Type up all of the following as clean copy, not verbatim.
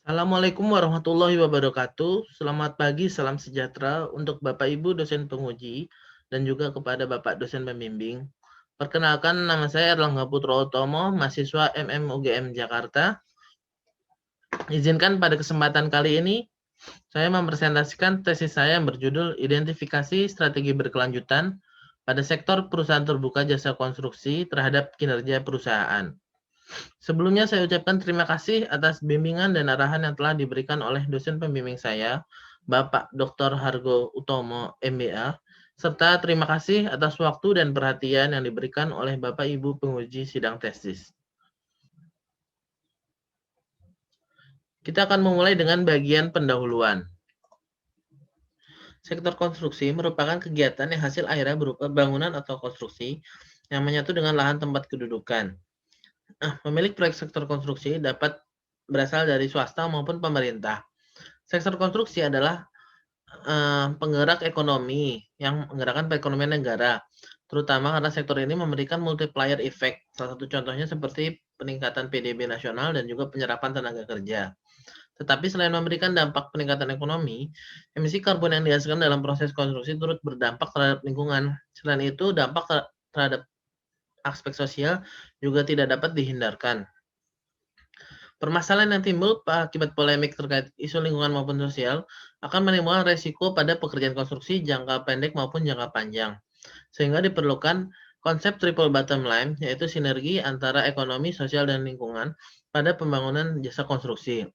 Assalamualaikum warahmatullahi wabarakatuh. Selamat pagi, salam sejahtera untuk Bapak Ibu dosen penguji dan juga kepada Bapak dosen pembimbing. Perkenalkan, nama saya Erlangga Putra Utomo, mahasiswa UGM Jakarta. Izinkan pada kesempatan kali ini saya mempresentasikan tesis saya yang berjudul Identifikasi Strategi Berkelanjutan pada Sektor Perusahaan Terbuka Jasa Konstruksi terhadap Kinerja Perusahaan. Sebelumnya saya ucapkan terima kasih atas bimbingan dan arahan yang telah diberikan oleh dosen pembimbing saya, Bapak Dr. Hargo Utomo, MBA, serta terima kasih atas waktu dan perhatian yang diberikan oleh Bapak Ibu penguji sidang tesis. Kita akan memulai dengan bagian pendahuluan. Sektor konstruksi merupakan kegiatan yang hasil akhirnya berupa bangunan atau konstruksi yang menyatu dengan lahan tempat kedudukan. Pemilik proyek sektor konstruksi dapat berasal dari swasta maupun pemerintah. Sektor konstruksi adalah penggerak ekonomi yang menggerakkan perekonomian negara, terutama karena sektor ini memberikan multiplier effect. Salah satu contohnya seperti peningkatan PDB nasional dan juga penyerapan tenaga kerja. Tetapi selain memberikan dampak peningkatan ekonomi, emisi karbon yang dihasilkan dalam proses konstruksi turut berdampak terhadap lingkungan. Selain itu, dampak terhadap aspek sosial juga tidak dapat dihindarkan. Permasalahan yang timbul akibat polemik terkait isu lingkungan maupun sosial akan menimbulkan resiko pada pekerjaan konstruksi jangka pendek maupun jangka panjang. Sehingga diperlukan konsep triple bottom line, yaitu sinergi antara ekonomi, sosial, dan lingkungan pada pembangunan jasa konstruksi.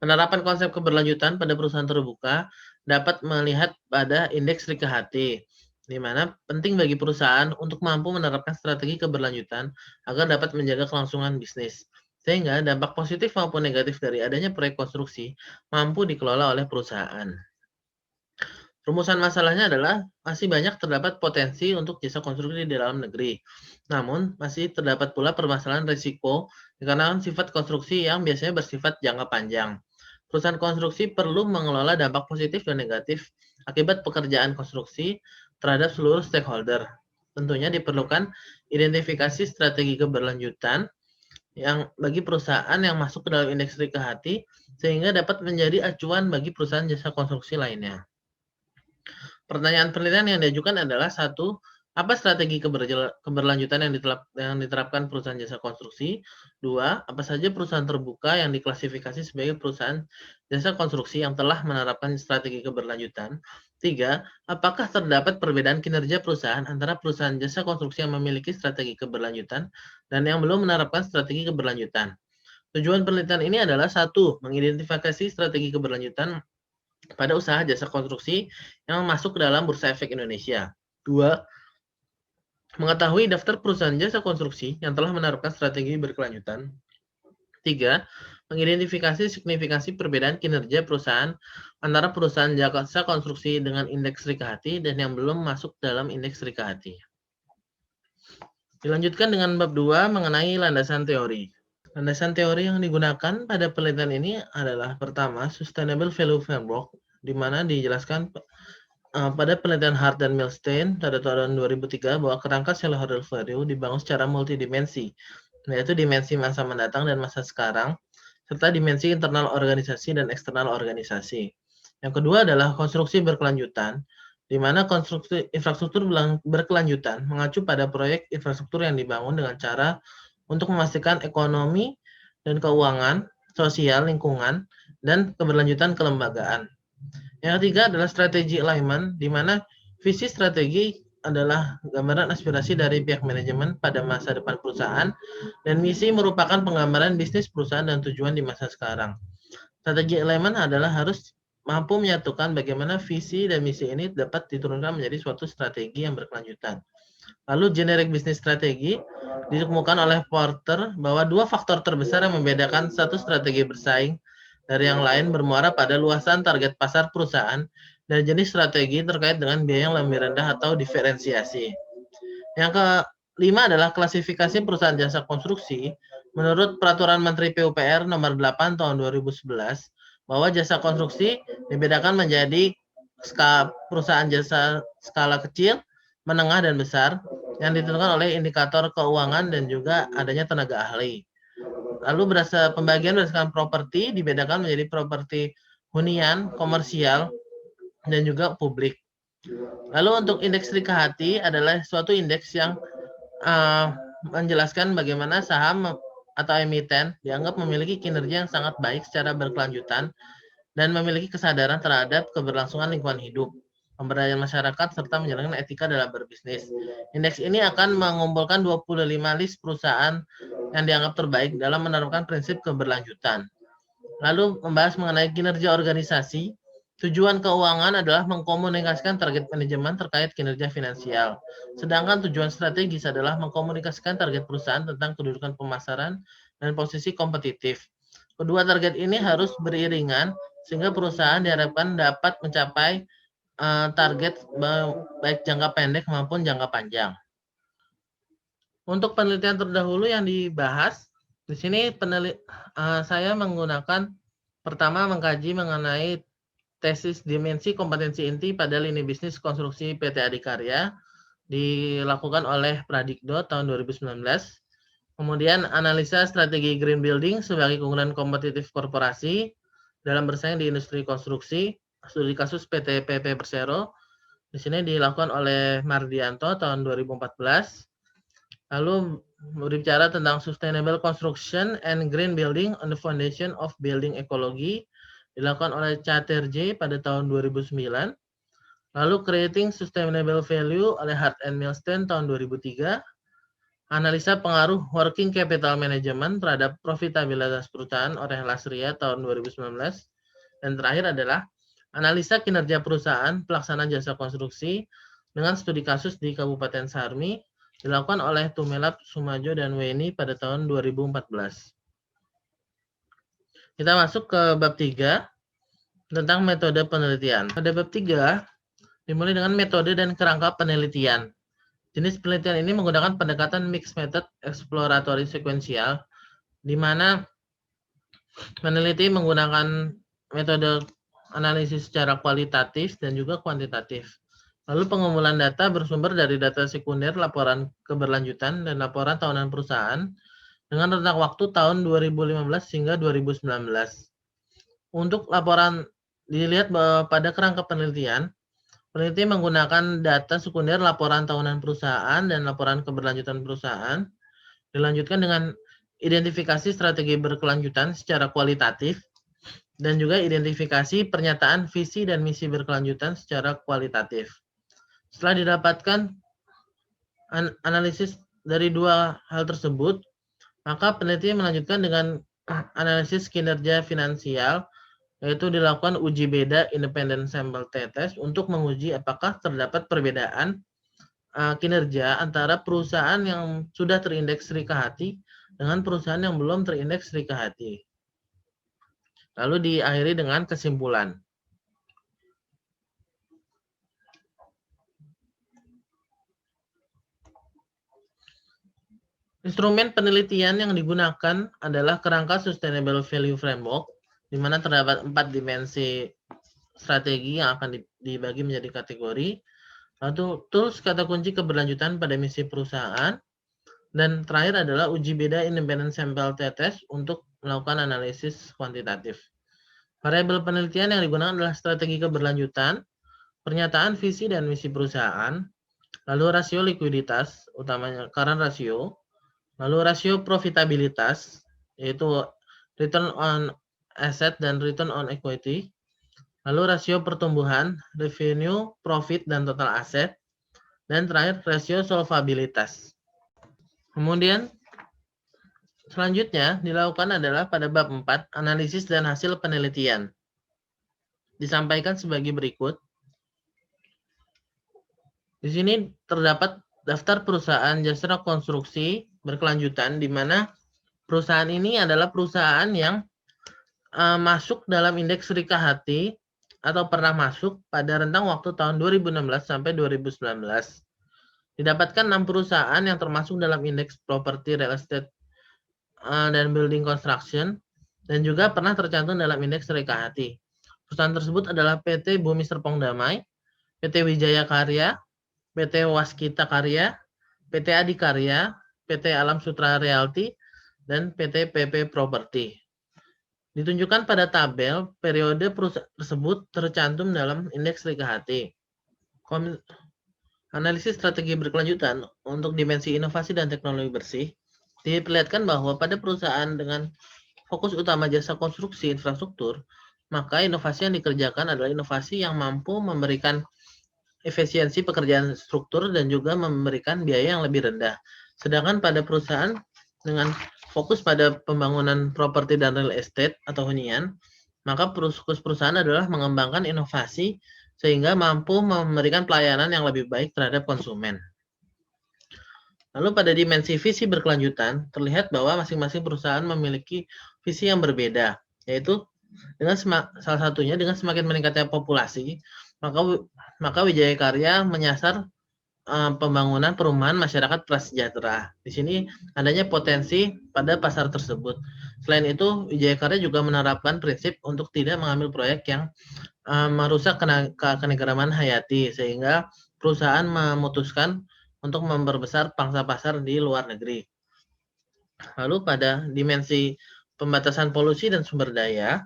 Penerapan konsep keberlanjutan pada perusahaan terbuka dapat melihat pada indeks Rika Hati, di mana penting bagi perusahaan untuk mampu menerapkan strategi keberlanjutan agar dapat menjaga kelangsungan bisnis. Sehingga dampak positif maupun negatif dari adanya proyek konstruksi mampu dikelola oleh perusahaan. Rumusan masalahnya adalah masih banyak terdapat potensi untuk jasa konstruksi di dalam negeri. Namun, masih terdapat pula permasalahan risiko dikarenakan sifat konstruksi yang biasanya bersifat jangka panjang. Perusahaan konstruksi perlu mengelola dampak positif dan negatif akibat pekerjaan konstruksi terhadap seluruh stakeholder. Tentunya diperlukan identifikasi strategi keberlanjutan yang bagi perusahaan yang masuk ke dalam indeks Rika Hati sehingga dapat menjadi acuan bagi perusahaan jasa konstruksi lainnya. Pertanyaan penelitian yang diajukan adalah satu, apa strategi keberlanjutan yang diterapkan perusahaan jasa konstruksi? Dua, apa saja perusahaan terbuka yang diklasifikasi sebagai perusahaan jasa konstruksi yang telah menerapkan strategi keberlanjutan? Tiga, apakah terdapat perbedaan kinerja perusahaan antara perusahaan jasa konstruksi yang memiliki strategi keberlanjutan dan yang belum menerapkan strategi keberlanjutan? Tujuan penelitian ini adalah satu, mengidentifikasi strategi keberlanjutan pada usaha jasa konstruksi yang masuk ke dalam Bursa Efek Indonesia. Dua, mengetahui daftar perusahaan jasa konstruksi yang telah menerapkan strategi berkelanjutan. Tiga, mengidentifikasi signifikasi perbedaan kinerja perusahaan antara perusahaan jasa konstruksi dengan indeks Rika Hati dan yang belum masuk dalam indeks Rika Hati. Dilanjutkan dengan bab 2 mengenai landasan teori. Landasan teori yang digunakan pada penelitian ini adalah pertama, Sustainable Value Framework, di mana dijelaskan pada penelitian Hart dan Milstein pada tahun 2003 bahwa kerangka shareholder value dibangun secara multidimensi, yaitu dimensi masa mendatang dan masa sekarang, serta dimensi internal organisasi dan eksternal organisasi. Yang kedua adalah konstruksi berkelanjutan, di mana konstruksi infrastruktur berkelanjutan mengacu pada proyek infrastruktur yang dibangun dengan cara untuk memastikan ekonomi dan keuangan, sosial, lingkungan, dan keberlanjutan kelembagaan. Yang ketiga adalah strategi alignment, di mana visi strategi adalah gambaran aspirasi dari pihak manajemen pada masa depan perusahaan, dan misi merupakan penggambaran bisnis perusahaan dan tujuan di masa sekarang. Strategi alignment adalah harus mampu menyatukan bagaimana visi dan misi ini dapat diturunkan menjadi suatu strategi yang berkelanjutan. Lalu generic business strategi ditemukan oleh Porter bahwa dua faktor terbesar yang membedakan satu strategi bersaing dari yang lain bermuara pada luasan target pasar perusahaan dan jenis strategi terkait dengan biaya yang lebih rendah atau diferensiasi. Yang kelima adalah klasifikasi perusahaan jasa konstruksi. Menurut Peraturan Menteri PUPR Nomor 8 Tahun 2011, bahwa jasa konstruksi dibedakan menjadi perusahaan jasa skala kecil, menengah, dan besar yang ditentukan oleh indikator keuangan dan juga adanya tenaga ahli. Lalu pembagian berdasarkan properti dibedakan menjadi properti hunian, komersial, dan juga publik. Lalu untuk indeks Rika Hati adalah suatu indeks yang menjelaskan bagaimana saham atau emiten dianggap memiliki kinerja yang sangat baik secara berkelanjutan dan memiliki kesadaran terhadap keberlangsungan lingkungan hidup, pemberdayaan masyarakat, serta menjalankan etika dalam berbisnis. Indeks ini akan mengumpulkan 25 list perusahaan yang dianggap terbaik dalam menerapkan prinsip keberlanjutan. Lalu membahas mengenai kinerja organisasi. Tujuan keuangan adalah mengkomunikasikan target manajemen terkait kinerja finansial. Sedangkan tujuan strategis adalah mengkomunikasikan target perusahaan tentang kedudukan pemasaran dan posisi kompetitif. Kedua target ini harus beriringan sehingga perusahaan diharapkan dapat mencapai target baik jangka pendek maupun jangka panjang. Untuk penelitian terdahulu yang dibahas, di sini saya menggunakan pertama mengkaji mengenai tesis dimensi kompetensi inti pada lini bisnis konstruksi PT Adikarya dilakukan oleh Pradikdo tahun 2019. Kemudian analisa strategi green building sebagai keunggulan kompetitif korporasi dalam bersaing di industri konstruksi, studi kasus PT PP Persero. Di sini dilakukan oleh Mardianto tahun 2014. Lalu berbicara tentang sustainable construction and green building on the foundation of building ecology dilakukan oleh Chatterjee pada tahun 2009. Lalu creating sustainable value oleh Hart and Milstein tahun 2003. Analisa pengaruh working capital management terhadap profitabilitas perusahaan oleh Lasria tahun 2019. Dan terakhir adalah analisa kinerja perusahaan pelaksana jasa konstruksi dengan studi kasus di Kabupaten Sarmi dilakukan oleh Tumelap, Sumajo, dan Weni pada tahun 2014. Kita masuk ke bab 3 tentang metode penelitian. Pada bab 3 dimulai dengan metode dan kerangka penelitian. Jenis penelitian ini menggunakan pendekatan mixed method exploratory sequential, di mana peneliti menggunakan metode analisis secara kualitatif dan juga kuantitatif. Lalu pengumpulan data bersumber dari data sekunder, laporan keberlanjutan, dan laporan tahunan perusahaan dengan rentang waktu tahun 2015 hingga 2019. Untuk laporan dilihat bahwa pada kerangka penelitian, peneliti menggunakan data sekunder laporan tahunan perusahaan dan laporan keberlanjutan perusahaan, dilanjutkan dengan identifikasi strategi berkelanjutan secara kualitatif, dan juga identifikasi pernyataan visi dan misi berkelanjutan secara kualitatif. Setelah didapatkan analisis dari dua hal tersebut, maka peneliti melanjutkan dengan analisis kinerja finansial, yaitu dilakukan uji beda independent sample t-test untuk menguji apakah terdapat perbedaan kinerja antara perusahaan yang sudah terindeks Rika Hati dengan perusahaan yang belum terindeks Rika Hati. Lalu diakhiri dengan kesimpulan. Instrumen penelitian yang digunakan adalah kerangka Sustainable Value Framework, di mana terdapat 4 dimensi strategi yang akan dibagi menjadi kategori. Lalu tools kata kunci keberlanjutan pada misi perusahaan. Dan terakhir adalah uji beda independent sample t-test untuk melakukan analisis kuantitatif. Variabel penelitian yang digunakan adalah strategi keberlanjutan, pernyataan visi dan misi perusahaan, lalu rasio likuiditas, utamanya current ratio, lalu rasio profitabilitas, yaitu return on asset dan return on equity, lalu rasio pertumbuhan, revenue, profit, dan total aset, dan terakhir rasio solvabilitas. Kemudian selanjutnya dilakukan adalah pada bab 4, analisis dan hasil penelitian. Disampaikan sebagai berikut. Di sini terdapat daftar perusahaan jasa konstruksi berkelanjutan, di mana perusahaan ini adalah perusahaan yang masuk dalam indeks Rika Hati atau pernah masuk pada rentang waktu tahun 2016 sampai 2019. Didapatkan 6 perusahaan yang termasuk dalam indeks properti real estate dan building construction, dan juga pernah tercantum dalam indeks Rika Hati. Perusahaan tersebut adalah PT Bumi Serpong Damai, PT Wijaya Karya, PT Waskita Karya, PT Adikarya, PT Alam Sutra Realty, dan PT PP Property. Ditunjukkan pada tabel, periode perusahaan tersebut tercantum dalam indeks RKHT. Analisis strategi berkelanjutan untuk dimensi inovasi dan teknologi bersih diperlihatkan bahwa pada perusahaan dengan fokus utama jasa konstruksi infrastruktur, maka inovasi yang dikerjakan adalah inovasi yang mampu memberikan efisiensi pekerjaan struktur dan juga memberikan biaya yang lebih rendah. Sedangkan pada perusahaan dengan fokus pada pembangunan properti dan real estate atau hunian, maka fokus perusahaan adalah mengembangkan inovasi sehingga mampu memberikan pelayanan yang lebih baik terhadap konsumen. Lalu pada dimensi visi berkelanjutan, terlihat bahwa masing-masing perusahaan memiliki visi yang berbeda, yaitu dengan salah satunya dengan semakin meningkatnya populasi, maka Wijaya Karya menyasar pembangunan perumahan masyarakat prasejahtera. Di sini adanya potensi pada pasar tersebut. Selain itu, Wijaya Karya juga menerapkan prinsip untuk tidak mengambil proyek yang merusak keanekaragaman hayati, sehingga perusahaan memutuskan untuk memperbesar pangsa pasar di luar negeri. Lalu pada dimensi pembatasan polusi dan sumber daya,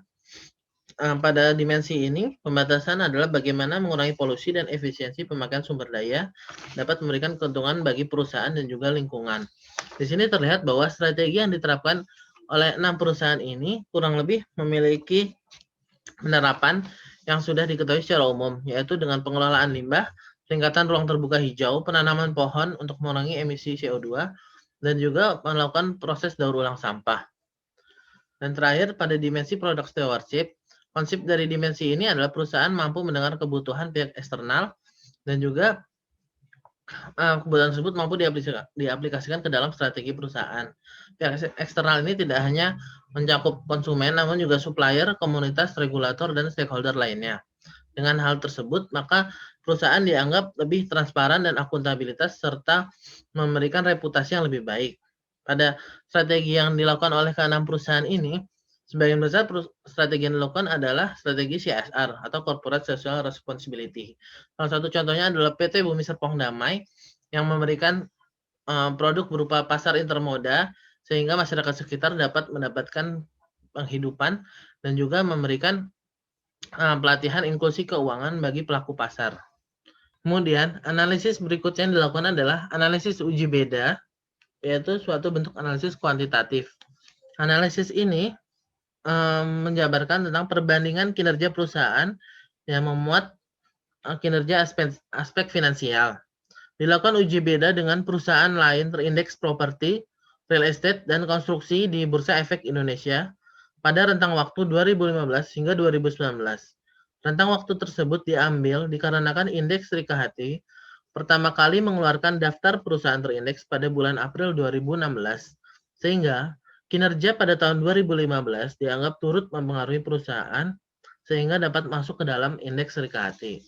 pada dimensi ini pembatasan adalah bagaimana mengurangi polusi dan efisiensi pemakaian sumber daya dapat memberikan keuntungan bagi perusahaan dan juga lingkungan. Di sini terlihat bahwa strategi yang diterapkan oleh 6 perusahaan ini kurang lebih memiliki penerapan yang sudah diketahui secara umum, yaitu dengan pengelolaan limbah, peningkatan ruang terbuka hijau, penanaman pohon untuk mengurangi emisi CO2, dan juga melakukan proses daur ulang sampah. Dan terakhir, pada dimensi product stewardship, konsep dari dimensi ini adalah perusahaan mampu mendengar kebutuhan pihak eksternal dan juga kebutuhan tersebut mampu diaplikasikan ke dalam strategi perusahaan. Pihak eksternal ini tidak hanya mencakup konsumen, namun juga supplier, komunitas, regulator, dan stakeholder lainnya. Dengan hal tersebut, maka perusahaan dianggap lebih transparan dan akuntabilitas serta memberikan reputasi yang lebih baik. Pada strategi yang dilakukan oleh ke-6 perusahaan ini, sebagian besar strategi yang dilakukan adalah strategi CSR atau Corporate Social Responsibility. Salah satu contohnya adalah PT Bumi Serpong Damai yang memberikan produk berupa pasar intermoda sehingga masyarakat sekitar dapat mendapatkan penghidupan dan juga memberikan pelatihan inklusi keuangan bagi pelaku pasar. Kemudian, analisis berikutnya yang dilakukan adalah analisis uji beda, yaitu suatu bentuk analisis kuantitatif. Analisis ini menjabarkan tentang perbandingan kinerja perusahaan yang memuat kinerja aspek finansial. Dilakukan uji beda dengan perusahaan lain terindeks properti, real estate, dan konstruksi di Bursa Efek Indonesia pada rentang waktu 2015 hingga 2019. Rentang waktu tersebut diambil dikarenakan indeks RKHT pertama kali mengeluarkan daftar perusahaan terindeks pada bulan April 2016, sehingga kinerja pada tahun 2015 dianggap turut mempengaruhi perusahaan sehingga dapat masuk ke dalam indeks RKHT.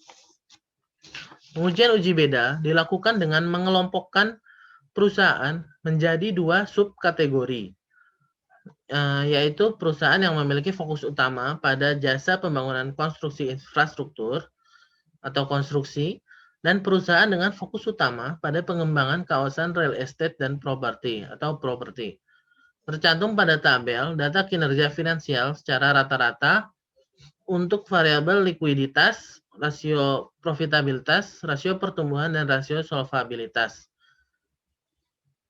Pengujian uji beda dilakukan dengan mengelompokkan perusahaan menjadi 2 subkategori, yaitu perusahaan yang memiliki fokus utama pada jasa pembangunan konstruksi infrastruktur atau konstruksi, dan perusahaan dengan fokus utama pada pengembangan kawasan real estate dan properti atau properti. Tercantum pada tabel data kinerja finansial secara rata-rata untuk variabel likuiditas, rasio profitabilitas, rasio pertumbuhan, dan rasio solvabilitas.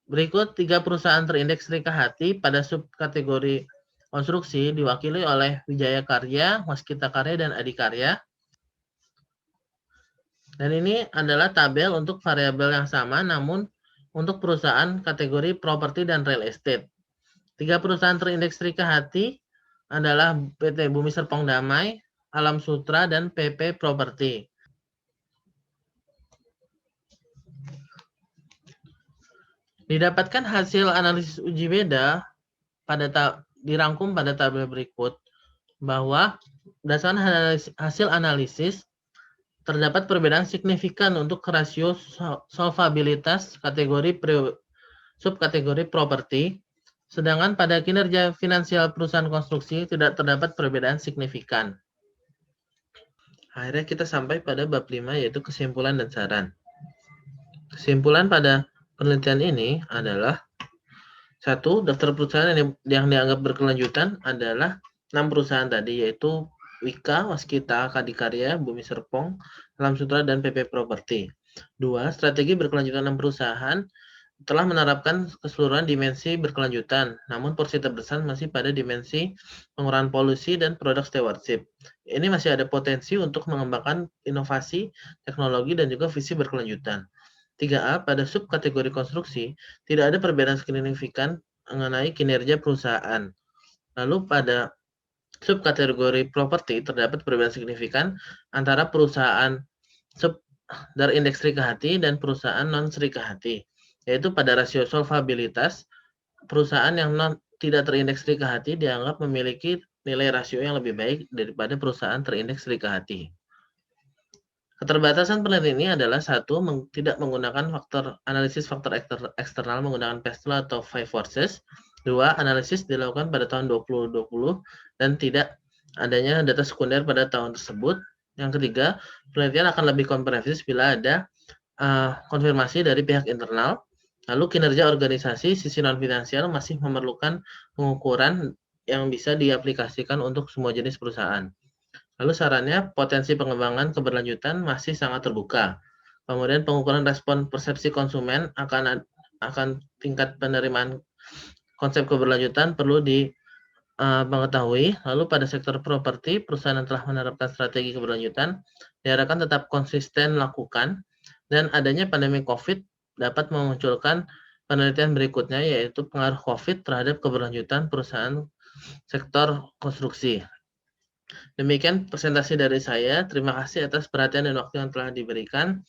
Berikut 3 perusahaan terindeks RKHT pada subkategori konstruksi diwakili oleh Wijaya Karya, Waskita Karya, dan Adikarya. Dan ini adalah tabel untuk variabel yang sama, namun untuk perusahaan kategori properti dan real estate. 3 perusahaan terindeks RKHT adalah PT Bumi Serpong Damai, Alam Sutra, dan PP Property. Didapatkan hasil analisis uji beda dirangkum pada tabel berikut bahwa berdasarkan hasil analisis terdapat perbedaan signifikan untuk rasio solvabilitas subkategori properti, sedangkan pada kinerja finansial perusahaan konstruksi tidak terdapat perbedaan signifikan. Akhirnya kita sampai pada bab 5, yaitu kesimpulan dan saran. Kesimpulan pada penelitian ini adalah Satu, daftar perusahaan yang dianggap berkelanjutan adalah 6 perusahaan tadi, yaitu Wika, Waskita, Kadikarya, Bumi Serpong, Alam Sutra, dan PP Property. 2, strategi berkelanjutan 6 perusahaan telah menerapkan keseluruhan dimensi berkelanjutan, namun porsi terbesar masih pada dimensi pengurangan polusi dan produk stewardship. Ini masih ada potensi untuk mengembangkan inovasi, teknologi, dan juga visi berkelanjutan. 3A, pada subkategori konstruksi, tidak ada perbedaan signifikan mengenai kinerja perusahaan. Lalu pada subkategori properti terdapat perbedaan signifikan antara perusahaan dari indeks Sri Kahati dan perusahaan non Sri Kahati, yaitu pada rasio solvabilitas, perusahaan yang tidak terindeks Sri Kahati dianggap memiliki nilai rasio yang lebih baik daripada perusahaan terindeks Sri Kahati. Keterbatasan penelitian ini adalah satu, tidak menggunakan analisis faktor eksternal menggunakan PESTEL atau Five Forces. Dua, analisis dilakukan pada tahun 2020 dan tidak adanya data sekunder pada tahun tersebut. Yang ketiga, penelitian akan lebih komprehensif bila ada konfirmasi dari pihak internal. Lalu kinerja organisasi sisi non-finansial masih memerlukan pengukuran yang bisa diaplikasikan untuk semua jenis perusahaan. Lalu sarannya, potensi pengembangan keberlanjutan masih sangat terbuka. Kemudian pengukuran respon persepsi konsumen akan tingkat penerimaan konsep keberlanjutan perlu mengetahui. Lalu pada sektor properti, perusahaan yang telah menerapkan strategi keberlanjutan diharapkan tetap konsisten lakukan, dan adanya pandemi COVID dapat memunculkan penelitian berikutnya, yaitu pengaruh COVID terhadap keberlanjutan perusahaan sektor konstruksi. Demikian presentasi dari saya. Terima kasih atas perhatian dan waktu yang telah diberikan.